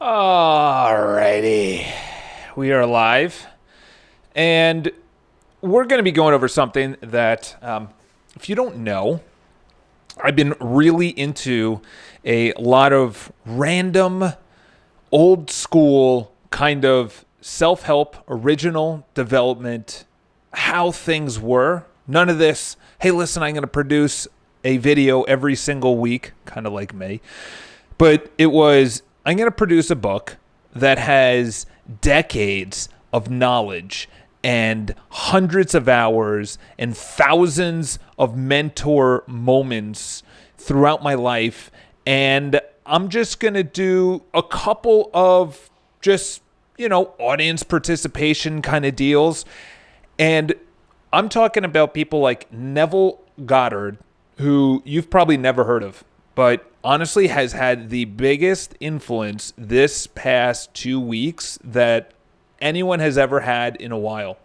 Alrighty, we are live, and we're going to be going over something that, if you don't know, I've been really into a lot of random, old school kind of self-help, original development, how things were. None of this, hey, listen, I'm going to produce a video every single week, kind of like me, but it was, I'm going to produce a book that has decades of knowledge and hundreds of hours and thousands of mentor moments throughout my life. And I'm just going to do a couple of just, audience participation kind of deals. And I'm talking about people like Neville Goddard, who you've probably never heard of, but honestly has had the biggest influence this past 2 weeks that anyone has ever had in a while.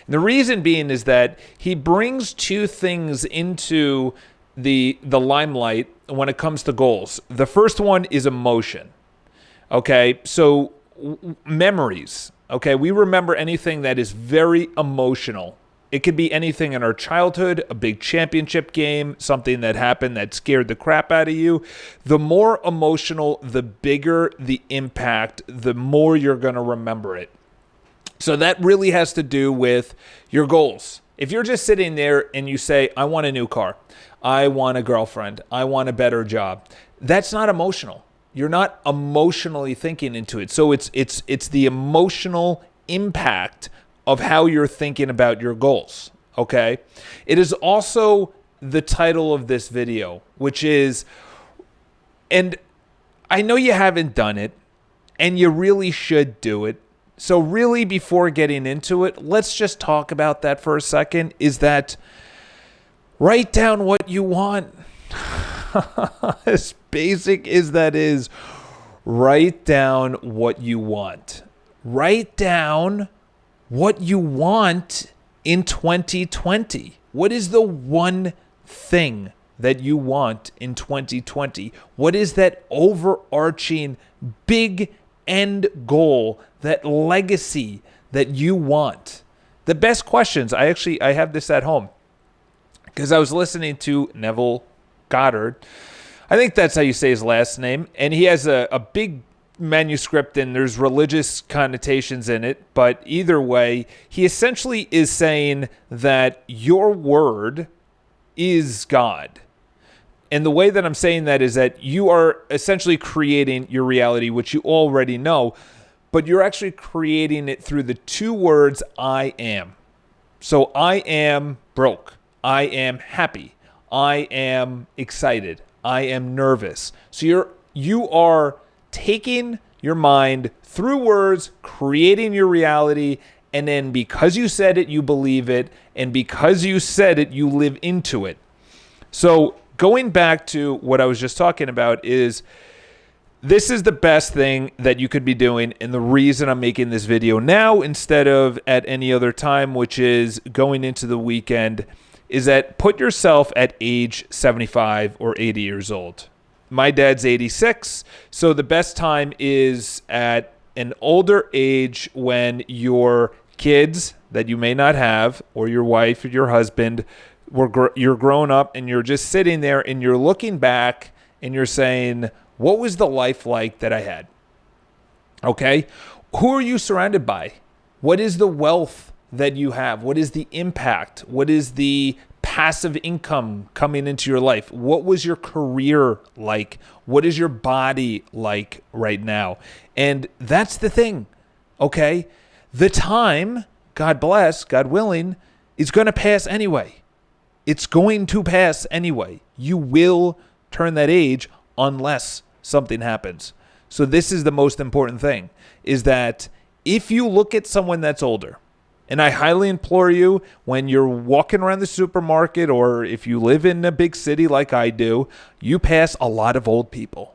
And the reason being is that he brings two things into the limelight when it comes to goals. The first one is emotion. Okay, so memories. Okay, we remember anything that is very emotional. It could be anything in our childhood, a big championship game, something that happened that scared the crap out of you. The more emotional, the bigger the impact, the more you're going to remember it. So that really has to do with your goals. If you're just sitting there and you say, I want a new car, I want a girlfriend, I want a better job, that's not emotional. You're not emotionally thinking into it. So it's the emotional impact of how you're thinking about your goals, okay? It is also the title of this video, which is, and I know you haven't done it, and you really should do it. So really, before getting into it, let's just talk about that for a second, is that write down what you want. As basic as that is, write down what you want. Write down what you want in 2020. What is the one thing that you want in 2020? What is that overarching big end goal, that legacy that you want? The best questions, I have this at home because I was listening to Neville Goddard. I think that's how you say his last name. And he has a big manuscript and there's religious connotations in it, but either way, he essentially is saying that your word is God. And the way that I'm saying that is that you are essentially creating your reality, which you already know, but you're actually creating it through the two words, I am. So I am broke. I am happy. I am excited. I am nervous. So you are taking your mind through words, creating your reality, and then because you said it, you believe it, and because you said it, you live into it. So going back to what I was just talking about is, this is the best thing that you could be doing, and the reason I'm making this video now instead of at any other time, which is going into the weekend, is that put yourself at age 75 or 80 years old. My dad's 86, so the best time is at an older age when your kids that you may not have, or your wife or your husband, you're grown up and you're just sitting there and you're looking back and you're saying, what was the life like that I had? Okay? Who are you surrounded by? What is the wealth that you have? What is the impact? What is the passive income coming into your life? What was your career like? What is your body like right now? And that's the thing, okay? The time, God bless, God willing, is going to pass anyway. It's going to pass anyway. You will turn that age unless something happens. So this is the most important thing, is that if you look at someone that's older, and I highly implore you, when you're walking around the supermarket or if you live in a big city like I do, you pass a lot of old people.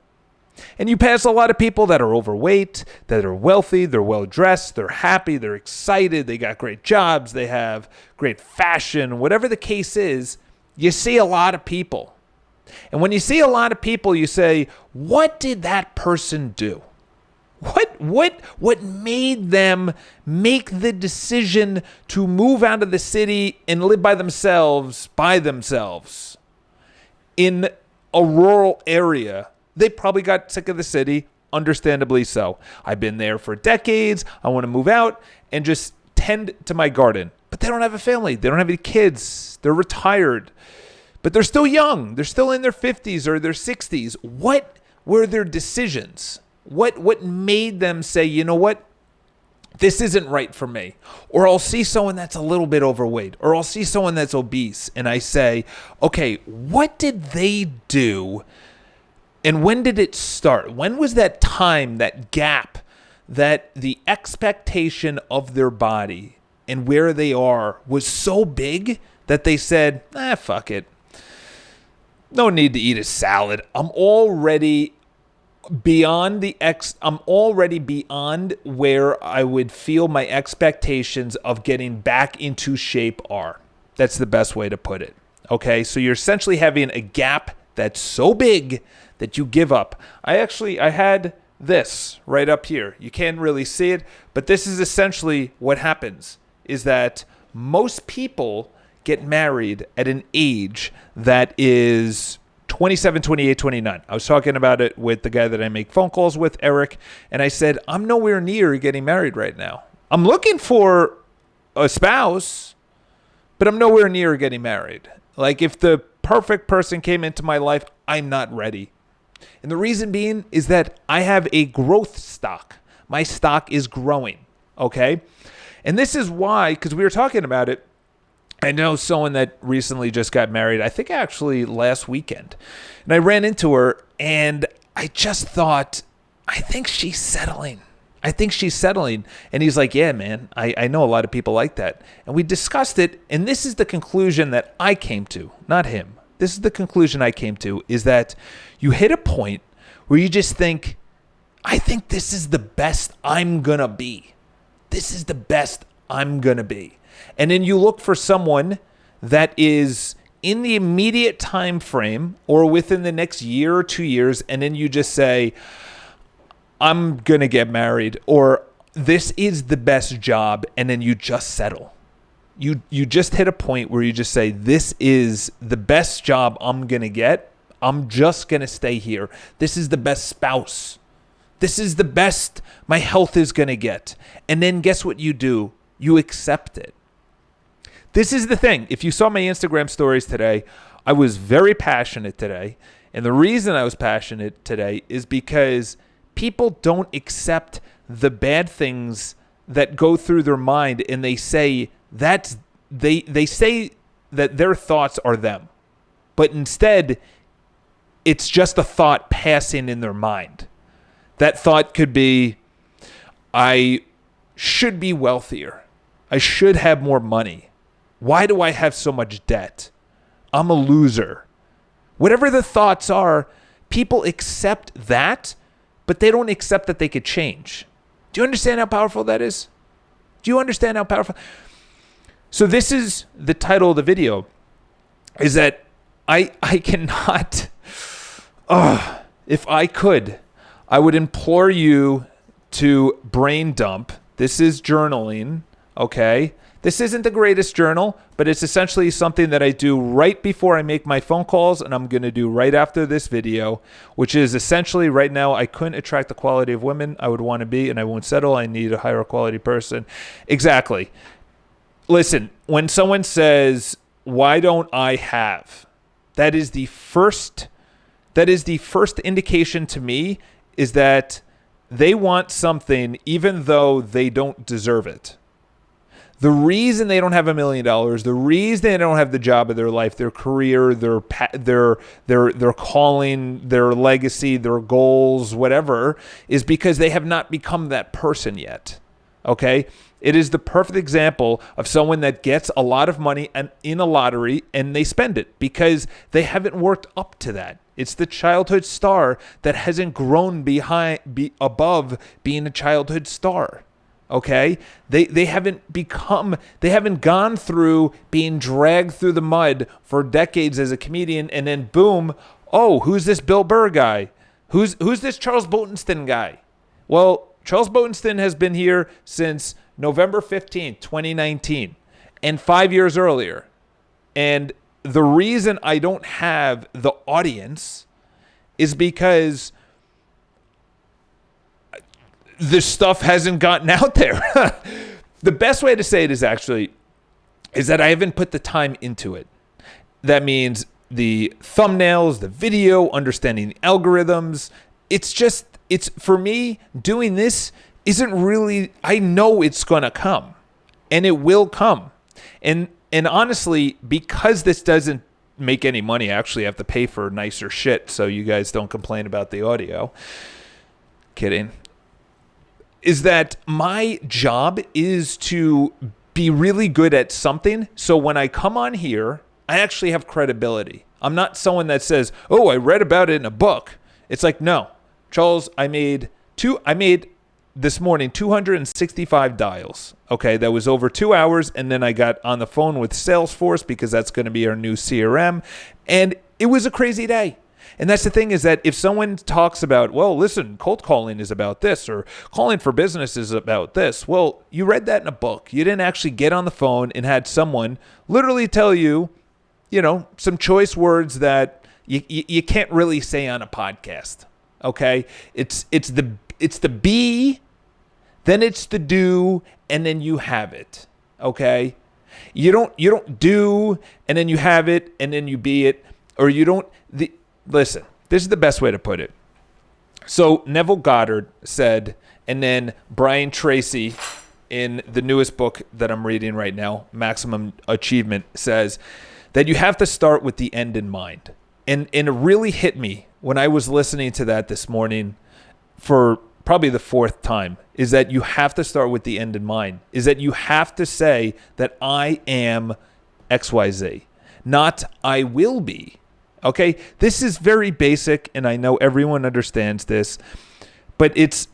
And you pass a lot of people that are overweight, that are wealthy, they're well-dressed, they're happy, they're excited, they got great jobs, they have great fashion, whatever the case is, you see a lot of people. And when you see a lot of people, you say, what did that person do? What made them make the decision to move out of the city and live by themselves in a rural area? They probably got sick of the city, understandably so. I've been there for decades. I want to move out and just tend to my garden. But they don't have a family. They don't have any kids. They're retired. But they're still young. They're still in their 50s or their 60s. What were their decisions? What made them say, you know what? This isn't right for me. Or I'll see someone that's a little bit overweight. Or I'll see someone that's obese. And I say, okay, what did they do? And when did it start? When was that time, that gap, that the expectation of their body and where they are was so big that they said, fuck it. No need to eat a salad. I'm already beyond where I would feel my expectations of getting back into shape are. That's the best way to put it. Okay, so you're essentially having a gap that's so big that you give up. I had this right up here. You can't really see it, but this is essentially what happens, is that most people get married at an age that is 27, 28, 29. I was talking about it with the guy that I make phone calls with, Eric, and I said, I'm nowhere near getting married right now. I'm looking for a spouse, but I'm nowhere near getting married. Like, if the perfect person came into my life, I'm not ready. And the reason being is that I have a growth stock. My stock is growing, okay? And this is why, because we were talking about it, I know someone that recently just got married, I think actually last weekend. And I ran into her and I just thought, I think she's settling. And he's like, yeah, man, I know a lot of people like that. And we discussed it. And this is the conclusion that I came to, not him. This is the conclusion I came to, is that you hit a point where you just think, I think this is the best I'm going to be. And then you look for someone that is in the immediate time frame or within the next year or 2 years, and then you just say, I'm going to get married, or this is the best job, and then you just settle. You just hit a point where you just say, this is the best job I'm going to get. I'm just going to stay here. This is the best spouse. This is the best my health is going to get. And then guess what you do? You accept it. This is the thing. If you saw my Instagram stories today, I was very passionate today. And the reason I was passionate today is because people don't accept the bad things that go through their mind, and they say they say that their thoughts are them. But instead, it's just a thought passing in their mind. That thought could be, I should be wealthier. I should have more money. Why do I have so much debt? I'm a loser. Whatever the thoughts are, people accept that, but they don't accept that they could change. Do you understand how powerful that is? Do you understand how powerful? So this is the title of the video, is that I cannot, if I could, I would implore you to brain dump. This is journaling, okay? This isn't the greatest journal, but it's essentially something that I do right before I make my phone calls, and I'm going to do right after this video, which is essentially right now, I couldn't attract the quality of women I would want to be, and I won't settle. I need a higher quality person. Exactly. Listen, when someone says, why don't I have? That is the first indication to me, is that they want something even though they don't deserve it. The reason they don't have $1 million, the reason they don't have the job of their life, their career, their calling, their legacy, their goals, whatever, is because they have not become that person yet. Okay? It is the perfect example of someone that gets a lot of money and in a lottery and they spend it because they haven't worked up to that. It's the childhood star that hasn't grown above being a childhood star. Okay? They haven't gone through being dragged through the mud for decades as a comedian, and then boom, oh, who's this Bill Burr guy? Who's this Charles Botensten guy? Well, Charles Botensten has been here since November 15th, 2019, and 5 years earlier. And the reason I don't have the audience is because the stuff hasn't gotten out there. The best way to say it is that I haven't put the time into it. That means the thumbnails, the video, understanding the algorithms. It's for me, doing this isn't really, I know it's going to come, and it will come. And honestly, because this doesn't make any money, I actually have to pay for nicer shit so you guys don't complain about the audio. Kidding. Is that my job is to be really good at something, so when I come on here, I actually have credibility. I'm not someone that says, oh, I read about it in a book. It's like, no, Charles, I made this morning 265 dials. Okay, that was over 2 hours, and then I got on the phone with Salesforce because that's going to be our new CRM, and it was a crazy day. And that's the thing, is that if someone talks about, well, listen, cold calling is about this, or calling for business is about this, well, you read that in a book. You didn't actually get on the phone and had someone literally tell you, some choice words that you can't really say on a podcast. Okay, it's the be, then it's the do, and then you have it. Okay, you don't do and then you have it and then you be it, or you don't. Listen, this is the best way to put it. So Neville Goddard said, and then Brian Tracy in the newest book that I'm reading right now, Maximum Achievement, says that you have to start with the end in mind. And it really hit me when I was listening to that this morning for probably the fourth time, is that you have to start with the end in mind, is that you have to say that I am XYZ, not I will be. Okay, this is very basic, and I know everyone understands this, but it's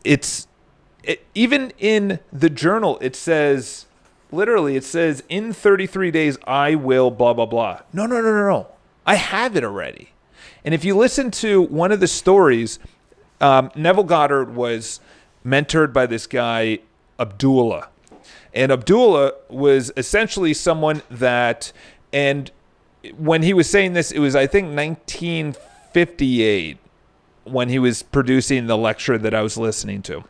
even in the journal, it says, literally, it says, in 33 days, I will blah, blah, blah. No. I have it already. And if you listen to one of the stories, Neville Goddard was mentored by this guy, Abdullah. And Abdullah was essentially someone that, and when he was saying this, it was, I think, 1958 when he was producing the lecture that I was listening to.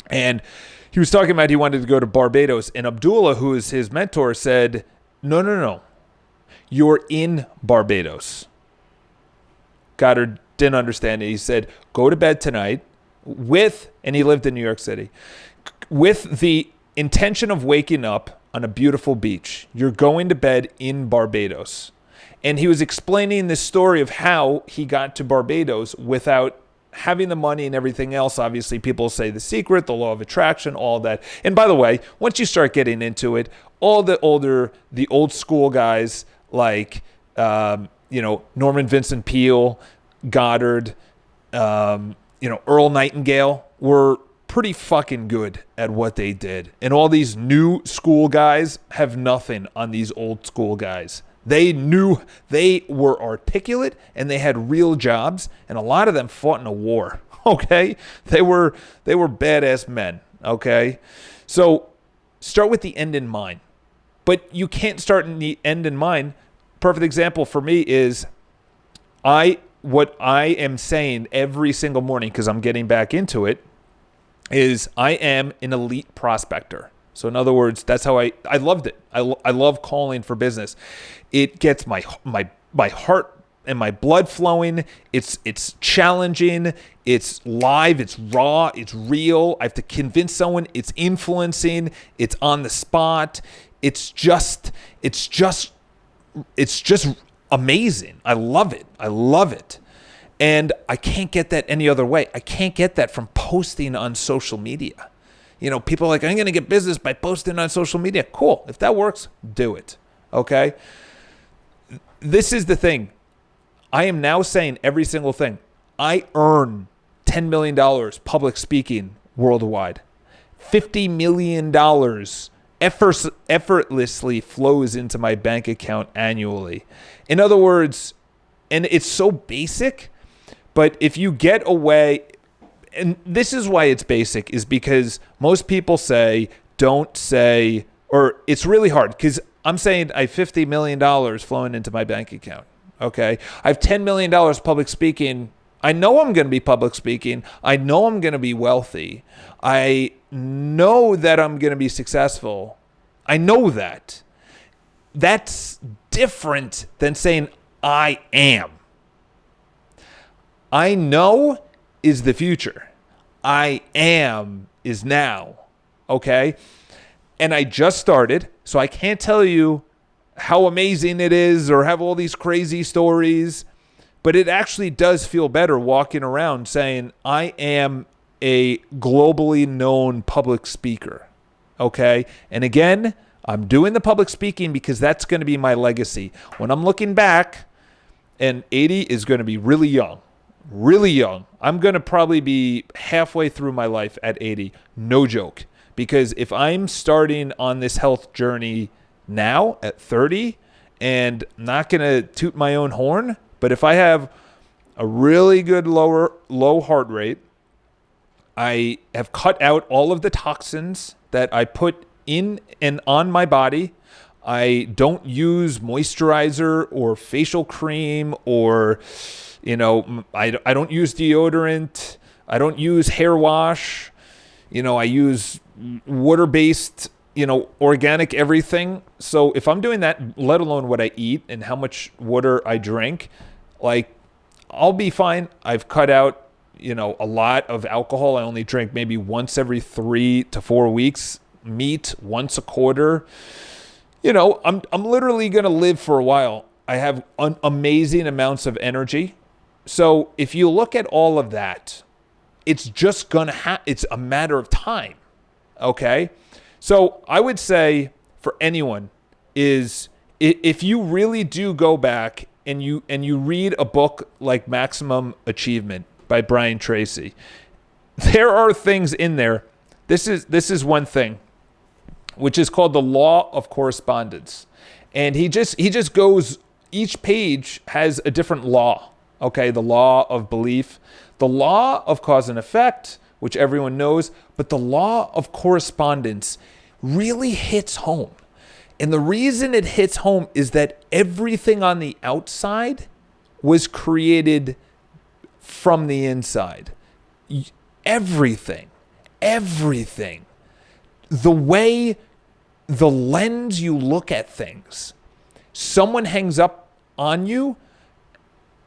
And he was talking about he wanted to go to Barbados. And Abdullah, who is his mentor, said, no. You're in Barbados. Goddard didn't understand it. He said, go to bed tonight and he lived in New York City, with the intention of waking up on a beautiful beach. You're going to bed in Barbados. And he was explaining this story of how he got to Barbados without having the money and everything else. Obviously, people say the secret, the law of attraction, all that. And by the way, once you start getting into it, all the old school guys like, Norman Vincent Peale, Goddard, Earl Nightingale were pretty fucking good at what they did. And all these new school guys have nothing on these old school guys. They knew, they were articulate, and they had real jobs, and a lot of them fought in a war, okay? They were badass men, okay? So start with the end in mind. But you can't start in the end in mind. Perfect example for me is what I am saying every single morning, because I'm getting back into it, is I am an elite prospector. So in other words, that's how I loved it. I love calling for business. It gets my heart and my blood flowing. It's challenging. It's live. It's raw. It's real. I have to convince someone. It's influencing. It's on the spot. It's just amazing. I love it. And I can't get that any other way. I can't get that from posting on social media. People are like, I'm going to get business by posting on social media. Cool. If that works, do it. Okay? This is the thing. I am now saying every single thing. I earn $10 million public speaking worldwide. $50 million effortlessly flows into my bank account annually. In other words, and it's so basic, but if you get away, and this is why it's basic, is because most people say, don't say, or it's really hard because I'm saying I have $50 million flowing into my bank account. Okay. I have $10 million public speaking. I know I'm going to be public speaking. I know I'm going to be wealthy. I know that I'm going to be successful. I know that. That's different than saying I am. I know is the future. I am is now. Okay? And I just started, so I can't tell you how amazing it is or have all these crazy stories, but it actually does feel better walking around saying I am a globally known public speaker. Okay? And again, I'm doing the public speaking because that's going to be my legacy. When I'm looking back, and 80 is going to be really young. Really young. I'm going to probably be halfway through my life at 80. No joke. Because if I'm starting on this health journey now at 30 and not going to toot my own horn, but if I have a really good low heart rate, I have cut out all of the toxins that I put in and on my body. I don't use moisturizer or facial cream or, I don't use deodorant. I don't use hair wash. I use water-based, organic everything. So if I'm doing that, let alone what I eat and how much water I drink, I'll be fine. I've cut out, a lot of alcohol. I only drink maybe once every 3 to 4 weeks. Meat once a quarter. I'm literally going to live for a while. I have amazing amounts of energy. So if you look at all of that, it's just going to it's a matter of time. Okay? So I would say for anyone is if you really do go back and you read a book like Maximum Achievement by Brian Tracy, there are things in there. This is one thing, which is called the law of correspondence. And he just goes, each page has a different law. Okay, the law of belief, the law of cause and effect, which everyone knows, but the law of correspondence really hits home. And the reason it hits home is that everything on the outside was created from the inside. Everything. The way, the lens you look at things. Someone hangs up on you,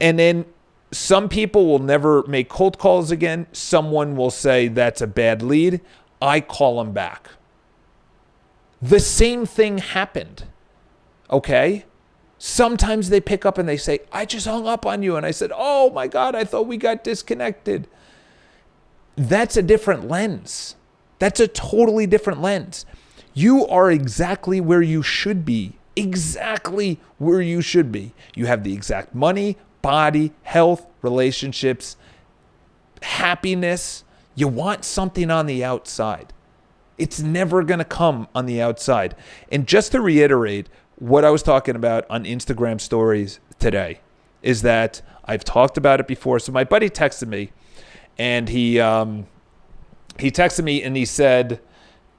and then some people will never make cold calls again. Someone will say that's a bad lead. I call them back. The same thing happened. Okay? Sometimes they pick up and they say, I just hung up on you. And I said, oh my God, I thought we got disconnected. That's a different lens. That's a totally different lens. You are exactly where you should be. Exactly where you should be. You have the exact money, body, health, relationships, happiness. You want something on the outside. It's never going to come on the outside. And just to reiterate what I was talking about on Instagram stories today is that I've talked about it before. So my buddy texted me, and he texted me and he said,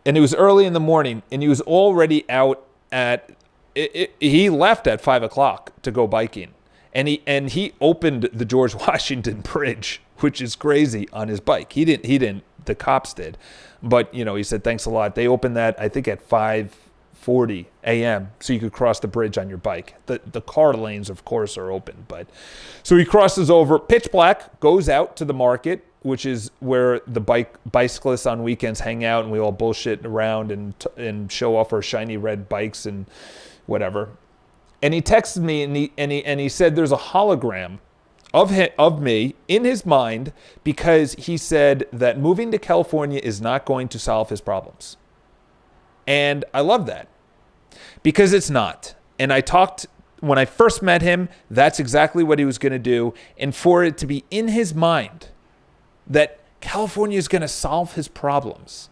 and it was early in the morning, and he was already out at, he left at 5:00 to go biking. And he opened the George Washington Bridge, which is crazy, on his bike. He didn't, the cops did. But, he said, thanks a lot. They opened that, I think, at 5:40 a.m. so you could cross the bridge on your bike. The car lanes, of course, are open. But so he crosses over, pitch black, goes out to the market, which is where the bicyclists on weekends hang out, and we all bullshit around and show off our shiny red bikes and whatever. And he texted me and he said there's a hologram of me in his mind because he said that moving to California is not going to solve his problems. And I love that because it's not. And when I first met him, that's exactly what he was going to do. And for it to be in his mind that California is going to solve his problems,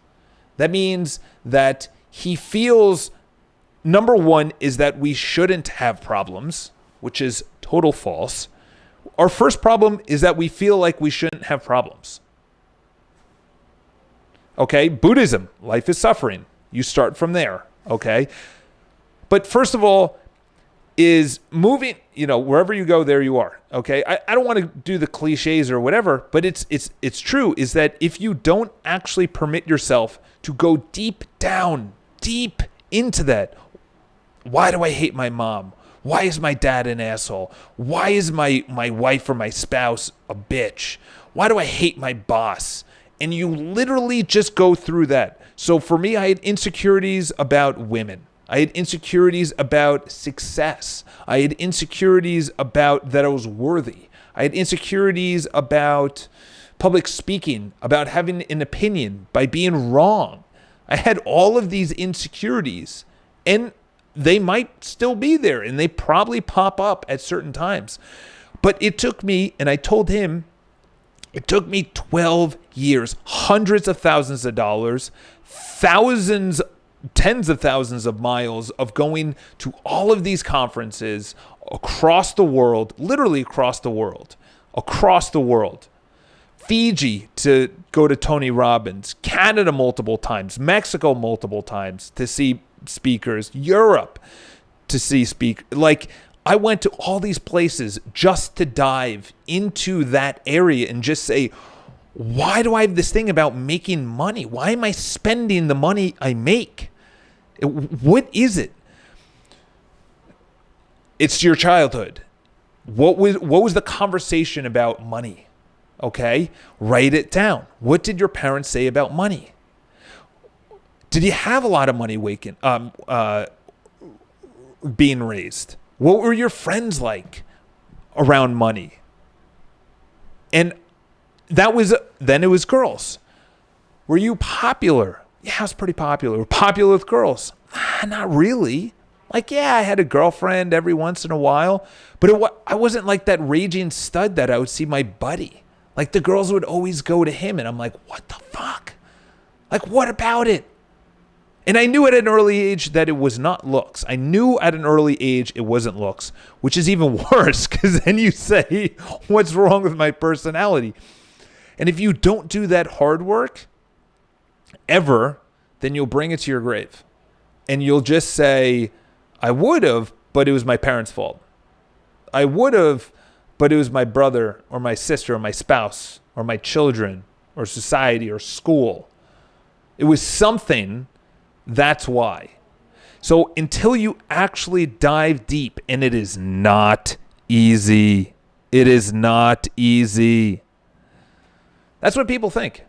that means that he feels, number one, is that we shouldn't have problems, which is total false. Our first problem is that we feel like we shouldn't have problems. Okay, Buddhism, life is suffering. You start from there, okay? But first of all, is moving, wherever you go, there you are, okay? I don't want to do the cliches or whatever, but it's true, is that if you don't actually permit yourself to go deep down, deep into that, why do I hate my mom? Why is my dad an asshole? Why is my wife or my spouse a bitch? Why do I hate my boss? And you literally just go through that. So for me, I had insecurities about women. I had insecurities about success. I had insecurities about that I was worthy. I had insecurities about public speaking, about having an opinion, by being wrong. I had all of these insecurities, and they might still be there, and they probably pop up at certain times. But it took me, and I told him, it took me 12 years, hundreds of thousands of dollars, thousands, tens of thousands of miles of going to all of these conferences across the world, literally across the world, Fiji to go to Tony Robbins, Canada multiple times, Mexico multiple times to see speakers, Europe to see speakers. Like, I went to all these places just to dive into that area and just say, why do I have this thing about making money? Why am I spending the money I make? What is it? It's your childhood. What was the conversation about money? Okay, write it down. What did your parents say about money? Did you have a lot of money being raised? What were your friends like around money? And then it was girls. Were you popular? Yeah, I was pretty popular. Were popular with girls? Not really. Like, yeah, I had a girlfriend every once in a while, but I wasn't like that raging stud that I would see my buddy. Like, the girls would always go to him, and I'm like, what the fuck? Like, what about it? And I knew at an early age that it was not looks. I knew at an early age it wasn't looks, which is even worse, because then you say, what's wrong with my personality? And if you don't do that hard work ever, then you'll bring it to your grave. And you'll just say, I would have, but it was my parents' fault. I would have, but it was my brother or my sister or my spouse or my children or society or school. It was something. That's why. So until you actually dive deep, and it is not easy. It is not easy. That's what people think.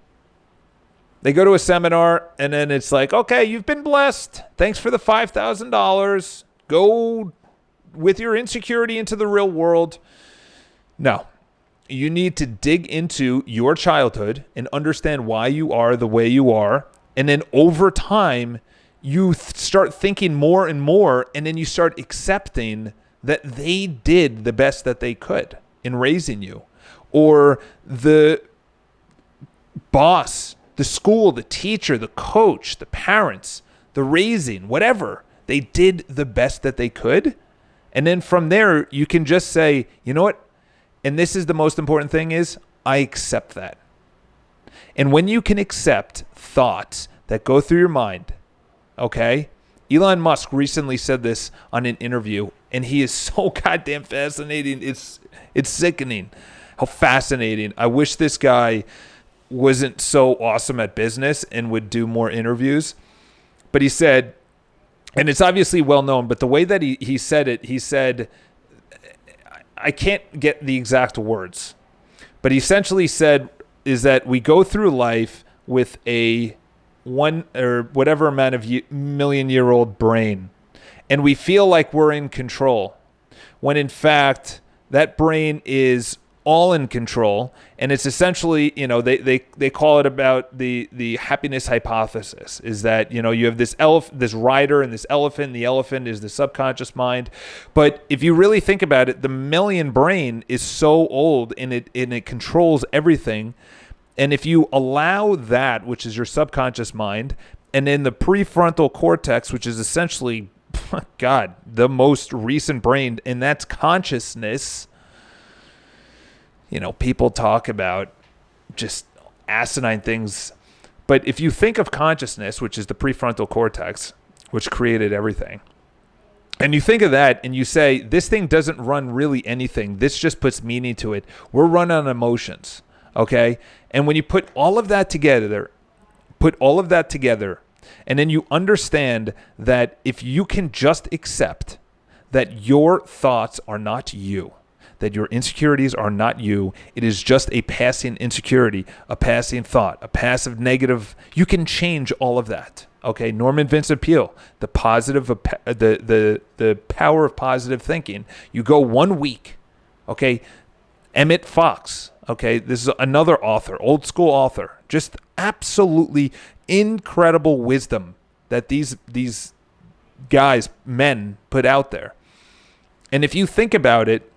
They go to a seminar, and then it's like, okay, you've been blessed. Thanks for the $5,000. Go with your insecurity into the real world. No. You need to dig into your childhood and understand why you are the way you are. And then over time, you start thinking more and more, and then you start accepting that they did the best that they could in raising you. Or the boss, the school, the teacher, the coach, the parents, the raising, whatever, they did the best that they could. And then from there, you can just say, you know what? And this is the most important thing is, I accept that. And when you can accept thoughts that go through your mind, okay? Elon Musk recently said this on an interview, and he is so goddamn fascinating. It's sickening how fascinating. I wish this guy wasn't so awesome at business and would do more interviews. But he said, and it's obviously well known, but the way that he said it, he said, I can't get the exact words, but he essentially said is that we go through life with a one or whatever amount of million-year-old brain, and we feel like we're in control, when in fact that brain is all in control. And it's essentially, they call it about the happiness hypothesis, is that, you have this this rider and this elephant. The elephant is the subconscious mind. But if you really think about it, the mammalian brain is so old, and it controls everything. And if you allow that, which is your subconscious mind, and then the prefrontal cortex, which is essentially, God, the most recent brain, and that's consciousness. People talk about just asinine things, But if you think of consciousness, which is the prefrontal cortex, which created everything, and you think of that and you say, this thing doesn't run really anything. This just puts meaning to it. We're run on emotions, okay? And when you put all of that together, and then you understand that if you can just accept that your thoughts are not you, that your insecurities are not you, it is just a passing insecurity, a passing thought, a passive negative, you can change all of that. Okay, Norman Vincent Peale, the power of positive thinking. You go 1 week. Okay, Emmett Fox. Okay, this is another author, old school author. Just absolutely incredible wisdom that these guys, men, put out there. And if you think about it,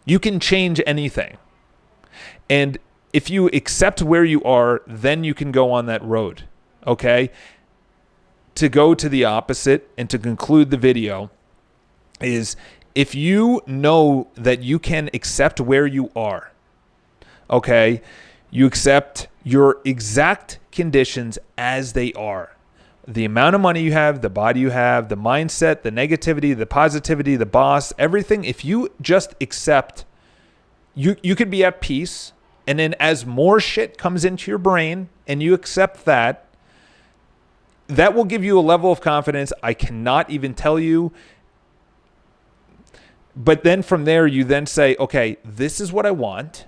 you can change anything. And if you accept where you are, then you can go on that road. Okay? To go to the opposite and to conclude the video is, if you know that you can accept where you are, okay, you accept your exact conditions as they are. The amount of money you have, the body you have, the mindset, the negativity, the positivity, the boss, everything. If you just accept, you could be at peace. And then as more shit comes into your brain and you accept that, that will give you a level of confidence I cannot even tell you. But then from there, you then say, okay, this is what I want.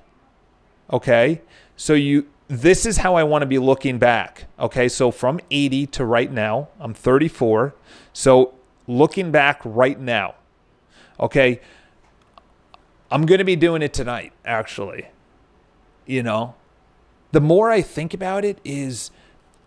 Okay, so this is how I want to be looking back. Okay, so from 80 to right now, I'm 34. So looking back right now, okay, I'm going to be doing it tonight, actually. You know, the more I think about it is,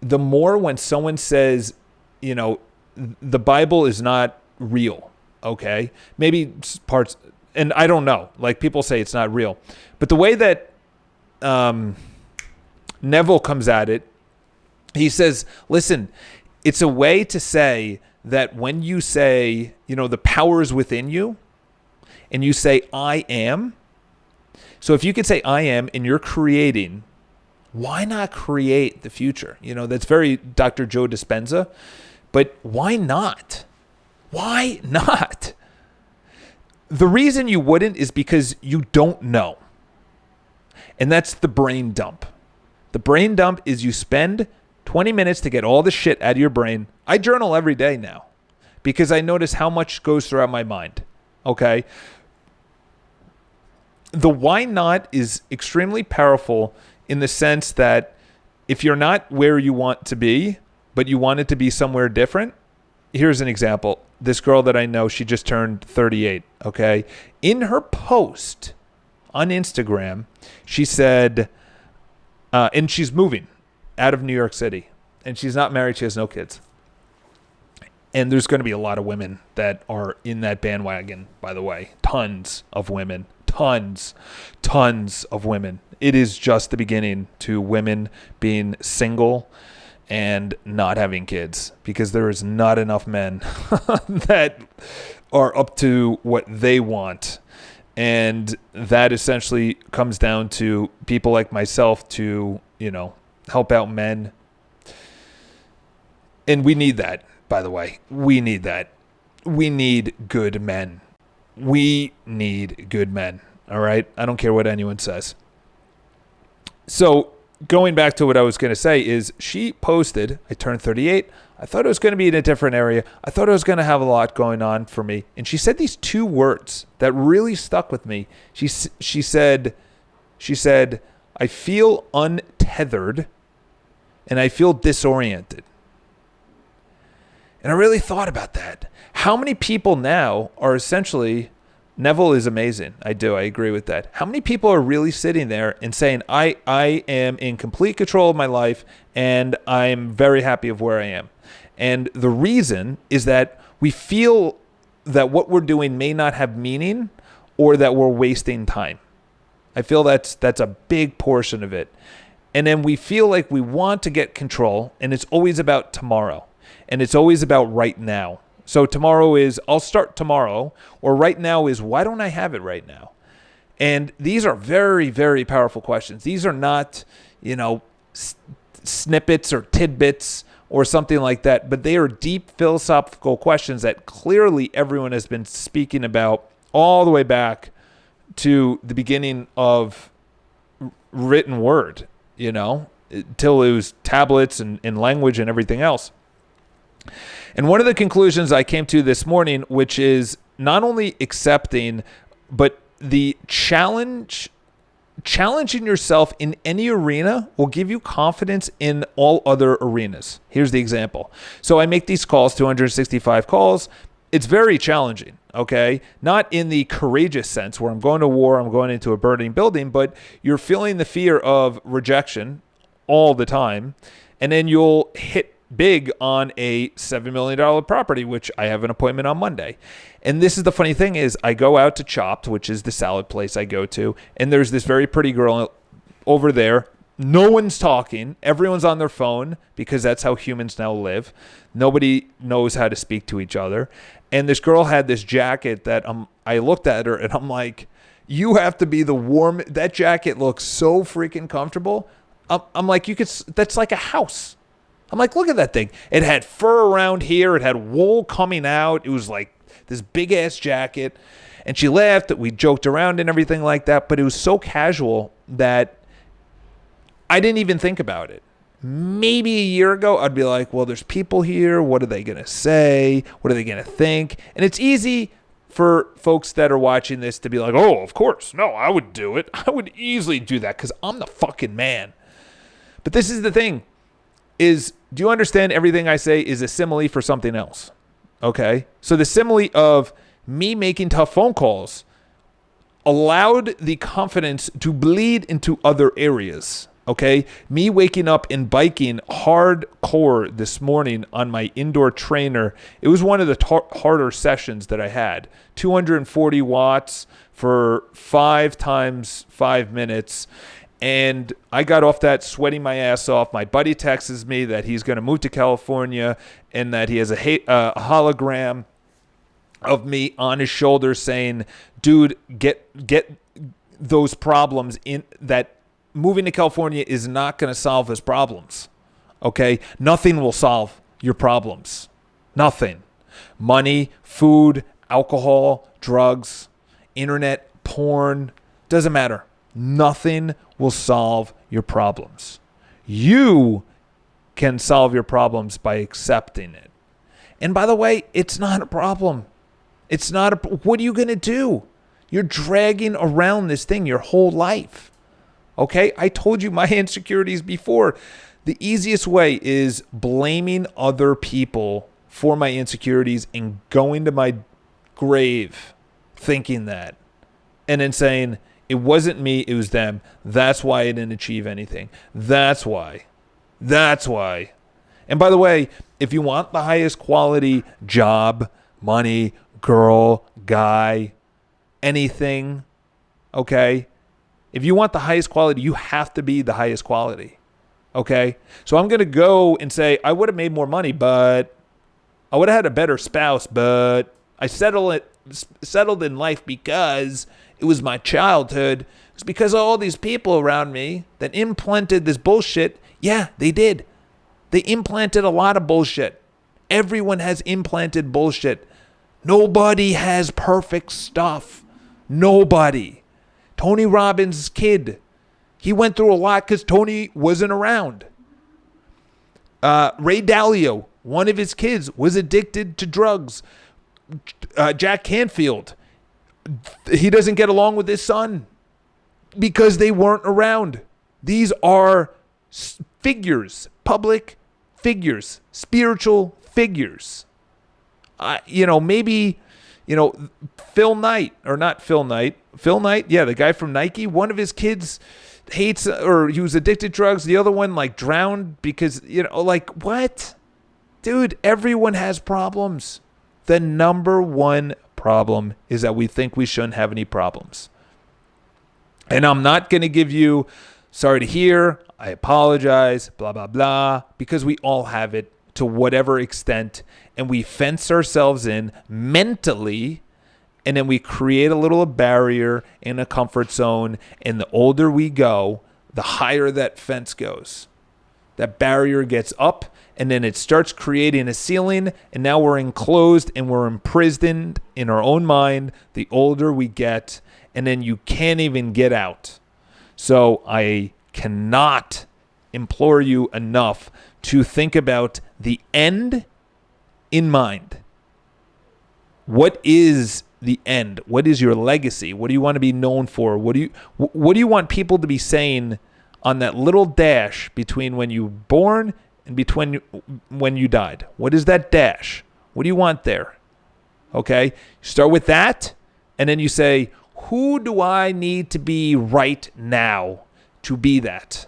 the more when someone says, you know, the Bible is not real, okay? Maybe parts, and I don't know. Like, people say it's not real. But the way that Neville comes at it, he says, listen, it's a way to say that when you say, you know, the power is within you, and you say, I am. So if you could say, I am, and you're creating, why not create the future? You know, that's very Dr. Joe Dispenza, but why not? Why not? The reason you wouldn't is because you don't know. And that's the brain dump. The brain dump is you spend 20 minutes to get all the shit out of your brain. I journal every day now because I notice how much goes throughout my mind. Okay? The why not is extremely powerful in the sense that if you're not where you want to be, but you want it to be somewhere different. Here's an example. This girl that I know, she just turned 38, okay? In her post on Instagram, she said, and she's moving out of New York City, and she's not married, she has no kids. And there's going to be a lot of women that are in that bandwagon, by the way. Tons of women. Tons of women. It is just the beginning to women being single and not having kids, because there is not enough men that are up to what they want. And that essentially comes down to people like myself to, you know, help out men. And we need that, by the way. We need that. We need good men. We need good men. All right? I don't care what anyone says. So going back to what I was going to say is, she posted, I turned 38. I thought it was going to be in a different area. I thought I was going to have a lot going on for me. And she said these two words that really stuck with me. She said, I feel untethered and I feel disoriented. And I really thought about that. How many people now are essentially, Neville is amazing. I agree with that. How many people are really sitting there and saying, I am in complete control of my life and I'm very happy of where I am? And the reason is that we feel that what we're doing may not have meaning, or that we're wasting time. I feel that's a big portion of it. And then we feel like we want to get control, and it's always about tomorrow. And it's always about right now. So tomorrow is, I'll start tomorrow, or right now is, why don't I have it right now? And these are very, very powerful questions. These are not, snippets or tidbits or something like that, but they are deep philosophical questions that clearly everyone has been speaking about all the way back to the beginning of written word, till it was tablets and language and everything else. And one of the conclusions I came to this morning, which is not only accepting, but the challenging yourself in any arena will give you confidence in all other arenas. Here's the example. So I make these calls, 265 calls. It's very challenging, okay? Not in the courageous sense where I'm going to war, I'm going into a burning building, but you're feeling the fear of rejection all the time. And then you'll hit big on a $7 million property, which I have an appointment on Monday. And this is the funny thing is I go out to Chopped, which is the salad place I go to, and there's this very pretty girl over there. No one's talking. Everyone's on their phone because that's how humans now live. Nobody knows how to speak to each other. And this girl had this jacket that I looked at her and I'm like, you have to be the warm. That jacket looks so freaking comfortable. I'm like, that's like a house. I'm like, look at that thing. It had fur around here. It had wool coming out. It was like this big ass jacket. And she laughed. We joked around and everything like that. But it was so casual that I didn't even think about it. Maybe a year ago, I'd be like, well, there's people here. What are they going to say? What are they going to think? And it's easy for folks that are watching this to be like, oh, of course. No, I would do it. I would easily do that because I'm the fucking man. But this is the thing. Do you understand everything I say is a simile for something else? Okay? So the simile of me making tough phone calls allowed the confidence to bleed into other areas. Okay? Me waking up and biking hardcore this morning on my indoor trainer. It was one of the harder sessions that I had. 240 watts for 5 times 5 minutes. And I got off that sweating my ass off. My buddy texts me that he's going to move to California and that he has a hologram of me on his shoulder saying, dude, get those problems in that moving to California is not going to solve his problems. Okay? Nothing will solve your problems. Nothing. Money, food, alcohol, drugs, internet, porn, doesn't matter. Nothing will solve your problems. You can solve your problems by accepting it. And by the way, it's not a problem. What are you going to do? You're dragging around this thing your whole life. Okay? I told you my insecurities before. The easiest way is blaming other people for my insecurities and going to my grave thinking that. And then saying, it wasn't me, it was them. That's why I didn't achieve anything. That's why. And by the way, if you want the highest quality job, money, girl, guy, anything, okay? If you want the highest quality, you have to be the highest quality, okay? So I'm going to go and say, I would have made more money, but I would have had a better spouse, but I settled in life because it was my childhood. It was because of all these people around me that implanted this bullshit. Yeah, they did. They implanted a lot of bullshit. Everyone has implanted bullshit. Nobody has perfect stuff. Nobody. Tony Robbins' kid, he went through a lot because Tony wasn't around. Ray Dalio, one of his kids, was addicted to drugs. Jack Canfield, he doesn't get along with his son because they weren't around. These are figures, public figures, spiritual figures. Maybe, Phil Knight, yeah, the guy from Nike, one of his kids hates or he was addicted to drugs. The other one drowned because, what? Dude, everyone has problems. The number one problem is that we think we shouldn't have any problems. And I'm not going to give you, sorry to hear, I apologize, blah, blah, blah, because we all have it to whatever extent. And we fence ourselves in mentally, and then we create a little barrier in a comfort zone. And the older we go, the higher that fence goes. That barrier gets up, and then it starts creating a ceiling, and now we're enclosed and we're imprisoned in our own mind the older we get, and then you can't even get out. So I cannot implore you enough to think about the end in mind. What is the end? What is your legacy? What do you want to be known for? What do you want people to be saying on that little dash between when you were born and between when you died? What is that dash? What do you want there? Okay? Start with that, and then you say, who do I need to be right now to be that?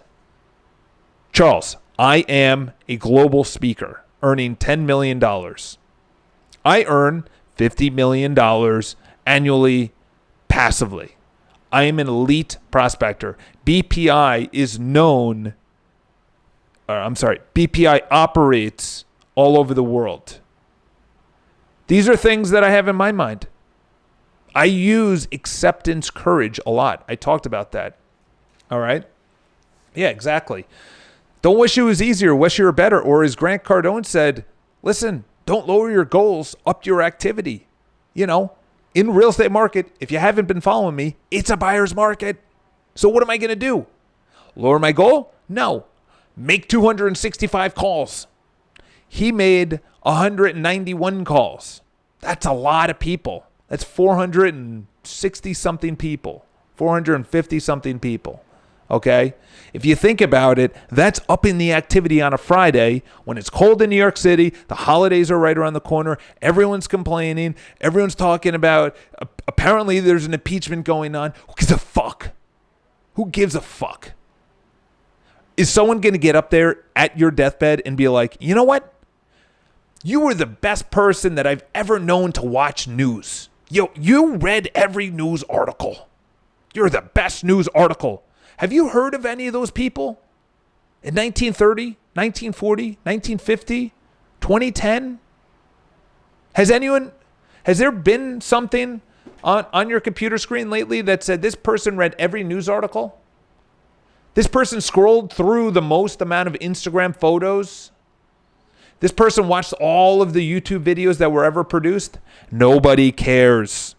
Charles, I am a global speaker earning $10 million. I earn $50 million annually passively. I am an elite prospector. BPI operates all over the world. These are things that I have in my mind. I use acceptance courage a lot. I talked about that. All right? Yeah, exactly. Don't wish it was easier, wish you were better. Or as Grant Cardone said, listen, don't lower your goals, up your activity. You know, in real estate market, if you haven't been following me, it's a buyer's market. So what am I going to do? Lower my goal? No. Make 265 calls. He made 191 calls. That's a lot of people. That's 460-something people, 450-something people, okay? If you think about it, that's upping the activity on a Friday when it's cold in New York City, the holidays are right around the corner, everyone's complaining, everyone's talking about, apparently there's an impeachment going on. Who gives a fuck? Who gives a fuck? Is someone going to get up there at your deathbed and be like, you know what? You were the best person that I've ever known to watch news. You read every news article. You're the best news article. Have you heard of any of those people? In 1930, 1940, 1950, 2010? Has there been something on your computer screen lately that said this person read every news article? This person scrolled through the most amount of Instagram photos? This person watched all of the YouTube videos that were ever produced? Nobody cares.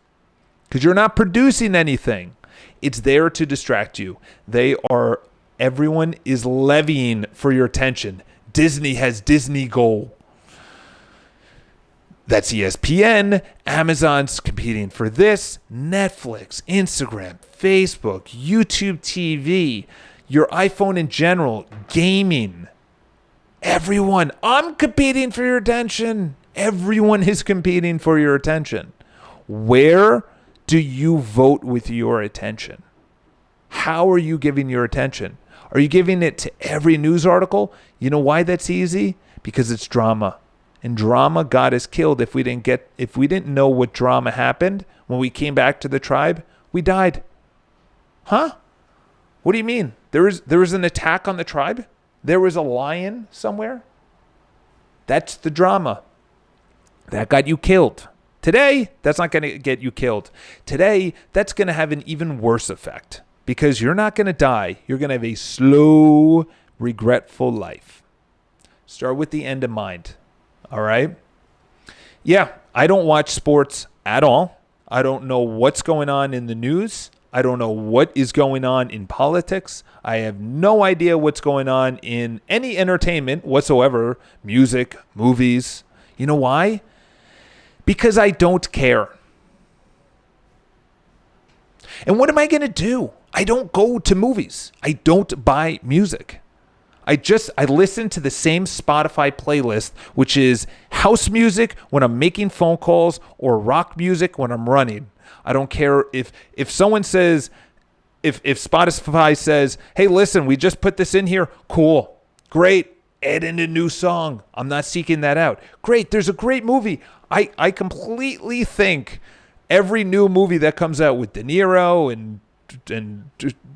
Because you're not producing anything. It's there to distract you. Everyone is levying for your attention. Disney has Disney Go. That's ESPN. Amazon's competing for this. Netflix, Instagram, Facebook, YouTube TV, your iPhone in general, gaming. Everyone, I'm competing for your attention. Everyone is competing for your attention. Where do you vote with your attention? How are you giving your attention? Are you giving it to every news article? You know why that's easy? Because it's drama. And drama got us killed. If we didn't know what drama happened when we came back to the tribe, we died. Huh? What do you mean? There was an attack on the tribe? There was a lion somewhere? That's the drama. That got you killed. Today, that's not going to get you killed. Today, that's going to have an even worse effect because you're not going to die. You're going to have a slow, regretful life. Start with the end in mind. All right? Yeah, I don't watch sports at all. I don't know what's going on in the news. I don't know what is going on in politics. I have no idea what's going on in any entertainment whatsoever, music, movies. You know why? Because I don't care. And what am I going to do? I don't go to movies. I don't buy music. I listen to the same Spotify playlist, which is house music when I'm making phone calls or rock music when I'm running. I don't care if someone says, if Spotify says, hey, listen, we just put this in here. Cool. Great. Add in a new song. I'm not seeking that out. Great. There's a great movie. I completely think every new movie that comes out with De Niro and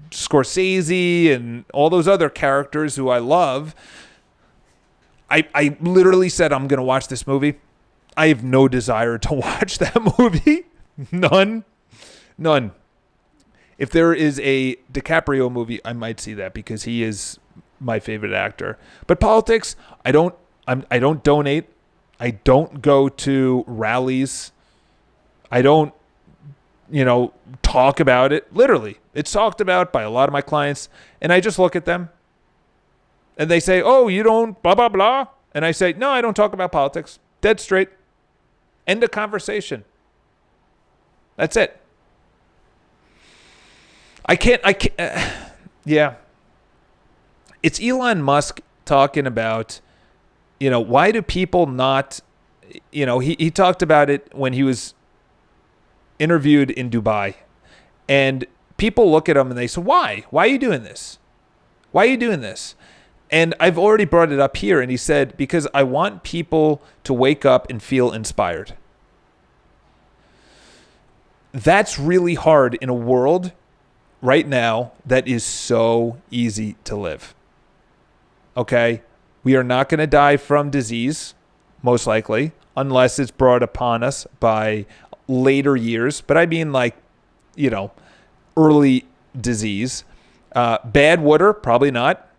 Scorsese and all those other characters who I love, I literally said I'm going to watch this movie. I have no desire to watch that movie. None. If there is a DiCaprio movie, I might see that because he is my favorite actor. But politics, I don't donate. I don't go to rallies. I don't, talk about it. Literally, it's talked about by a lot of my clients, and I just look at them, and they say, "Oh, you don't blah blah blah," and I say, "No, I don't talk about politics." Dead straight. End of conversation. That's it. I can't. Yeah. It's Elon Musk talking about, why do people not, he talked about it when he was interviewed in Dubai, and people look at him and they say, why are you doing this? Why are you doing this? And I've already brought it up here, and he said, because I want people to wake up and feel inspired. That's really hard in a world right now that is so easy to live. Okay? We are not going to die from disease, most likely, unless it's brought upon us by later years. But I mean early disease. Bad water, probably not.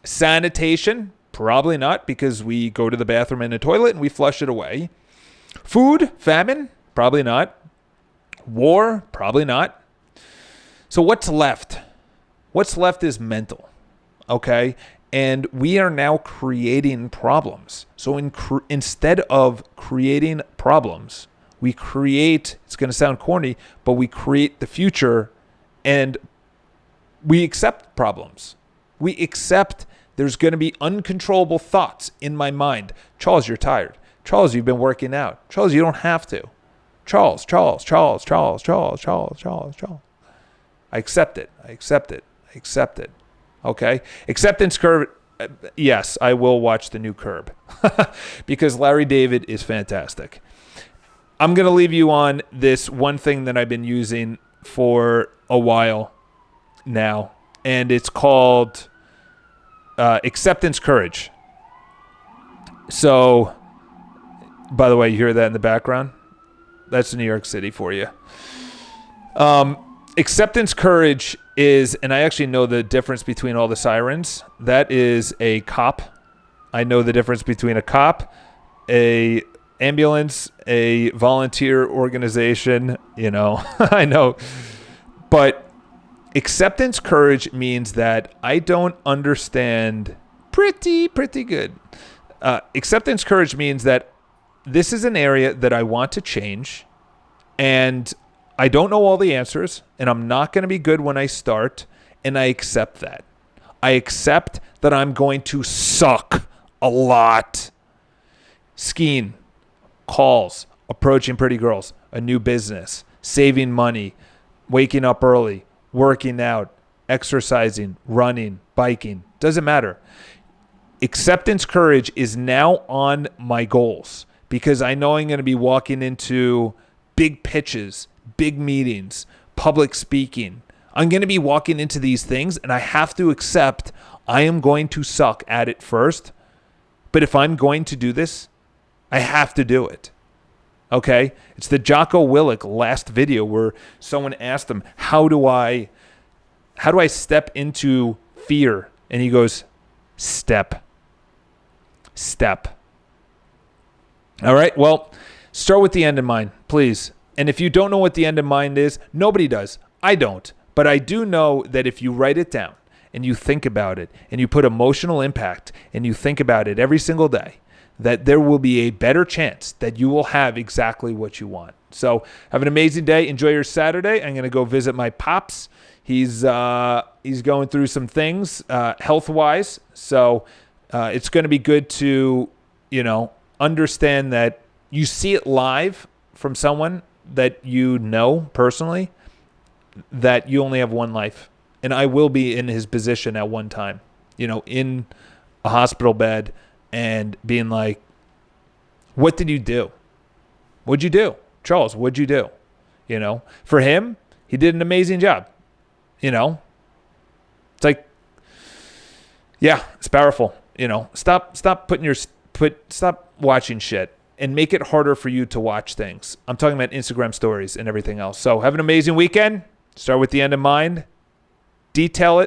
Sanitation, probably not, because we go to the bathroom in a toilet and we flush it away. Food, famine, probably not. War, probably not. So what's left? What's left is mental, okay? And we are now creating problems. So instead of creating problems, we create, it's going to sound corny, but we create the future, and we accept problems. We accept there's going to be uncontrollable thoughts in my mind. Charles, you're tired. Charles, you've been working out. Charles, you don't have to. Charles. I accept it. Okay? Acceptance curve. Yes, I will watch the new Curb because Larry David is fantastic. I'm going to leave you on this one thing that I've been using for a while now, and it's called acceptance courage. So, by the way, you hear that in the background? That's New York City for you. Acceptance courage is, and I actually know the difference between all the sirens. That is a cop. I know the difference between a cop, a ambulance, a volunteer organization, I know. But acceptance courage means that I don't understand pretty good. Acceptance courage means that this is an area that I want to change, and I don't know all the answers, and I'm not going to be good when I start, and I accept that. I accept that I'm going to suck a lot. Skiing, calls, approaching pretty girls, a new business, saving money, waking up early, working out, exercising, running, biking, doesn't matter. Acceptance courage is now on my goals because I know I'm going to be walking into big pitches, big meetings, public speaking. I'm going to be walking into these things, and I have to accept I am going to suck at it first. But if I'm going to do this, I have to do it. Okay? It's the Jocko Willink last video where someone asked him, how do I step into fear? And he goes, step. All right? Well, start with the end in mind, please. And if you don't know what the end in mind is, nobody does. I don't. But I do know that if you write it down and you think about it and you put emotional impact and you think about it every single day, that there will be a better chance that you will have exactly what you want. So have an amazing day. Enjoy your Saturday. I'm going to go visit my pops. He's going through some things health-wise. So it's going to be good to, understand that you see it live from someone that you know personally, that you only have one life. And I will be in his position at one time, in a hospital bed and being like, what did you do? What'd you do? Charles, what'd you do? For him, he did an amazing job. It's like, yeah, it's powerful. Stop watching shit and make it harder for you to watch things. I'm talking about Instagram stories and everything else. So have an amazing weekend. Start with the end in mind. Detail it.